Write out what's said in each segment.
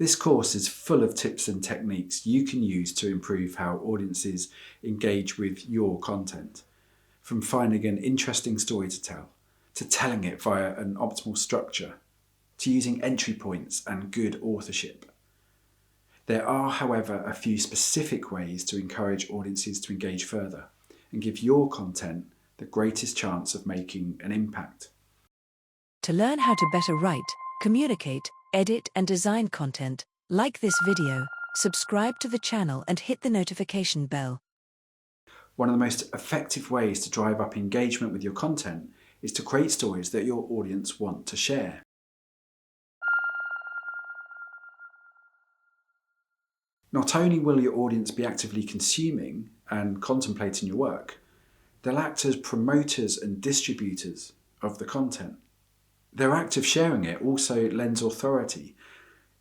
This course is full of tips and techniques you can use to improve how audiences engage with your content. From finding an interesting story to tell, to telling it via an optimal structure, to using entry points and good authorship. There are, however, a few specific ways to encourage audiences to engage further and give your content the greatest chance of making an impact. To learn how to better write, communicate, edit and design content, like this video, subscribe to the channel and hit the notification bell. One of the most effective ways to drive up engagement with your content is to create stories that your audience want to share. Not only will your audience be actively consuming and contemplating your work, they'll act as promoters and distributors of the content. Their act of sharing it also lends authority.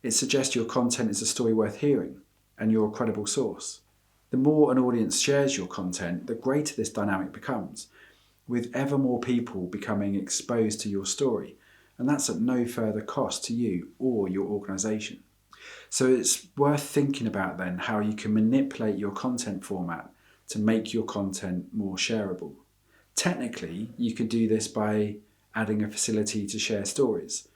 It suggests your content is a story worth hearing and you're a credible source. The more an audience shares your content, the greater this dynamic becomes, with ever more people becoming exposed to your story, and that's at no further cost to you or your organisation. So it's worth thinking about then how you can manipulate your content format to make your content more shareable. Technically, you could do this by adding a facility to share stories.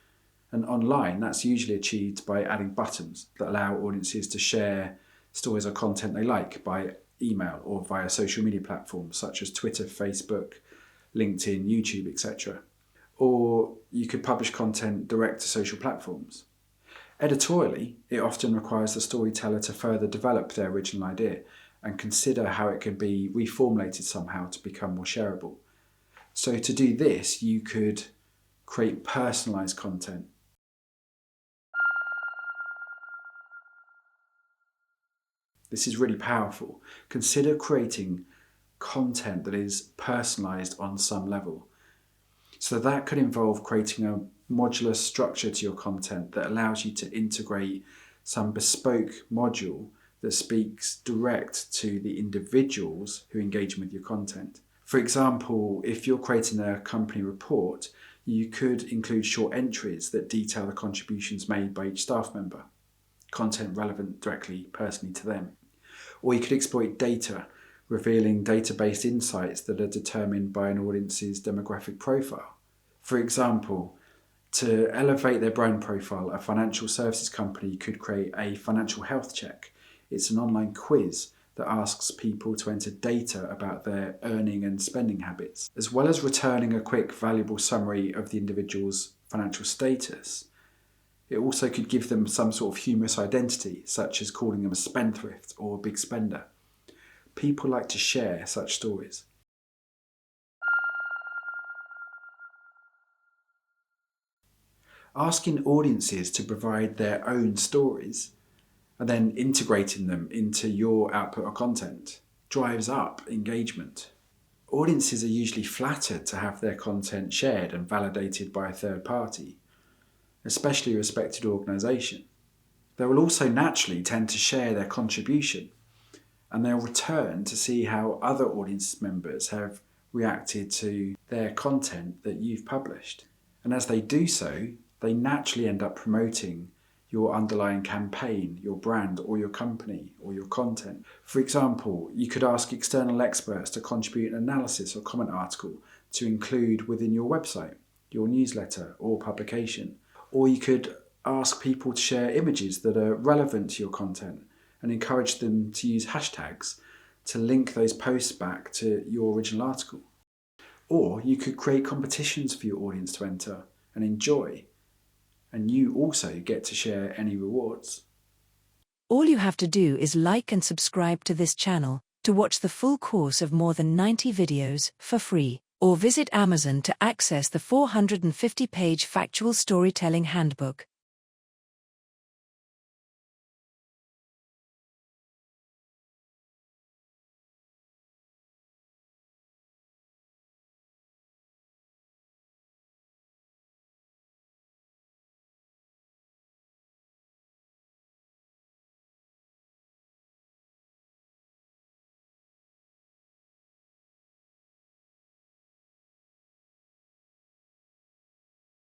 And online, that's usually achieved by adding buttons that allow audiences to share stories or content they like by email or via social media platforms such as Twitter, Facebook, LinkedIn, YouTube, etc. Or you could publish content direct to social platforms. Editorially, it often requires the storyteller to further develop their original idea and consider how it can be reformulated somehow to become more shareable. So to do this, you could create personalised content. This is really powerful. Consider creating content that is personalised on some level. So that could involve creating a modular structure to your content that allows you to integrate some bespoke module that speaks direct to the individuals who engage with your content. For example, if you're creating a company report, you could include short entries that detail the contributions made by each staff member, content relevant directly, personally to them. Or you could exploit data, revealing data-based insights that are determined by an audience's demographic profile. For example, to elevate their brand profile, a financial services company could create a financial health check. It's an online quiz that asks people to enter data about their earning and spending habits. As well as returning a quick, valuable summary of the individual's financial status, it also could give them some sort of humorous identity, such as calling them a spendthrift or a big spender. People like to share such stories. Asking audiences to provide their own stories and then integrating them into your output or content drives up engagement. Audiences are usually flattered to have their content shared and validated by a third party, especially a respected organisation. They will also naturally tend to share their contribution, and they'll return to see how other audience members have reacted to their content that you've published. And as they do so, they naturally end up promoting your underlying campaign, your brand or your company or your content. For example, you could ask external experts to contribute an analysis or comment article to include within your website, your newsletter or publication. Or you could ask people to share images that are relevant to your content and encourage them to use hashtags to link those posts back to your original article. Or you could create competitions for your audience to enter and enjoy, and you also get to share any rewards. All you have to do is like and subscribe to this channel to watch the full course of more than 90 videos for free, or visit Amazon to access the 450-page Factual Storytelling Handbook.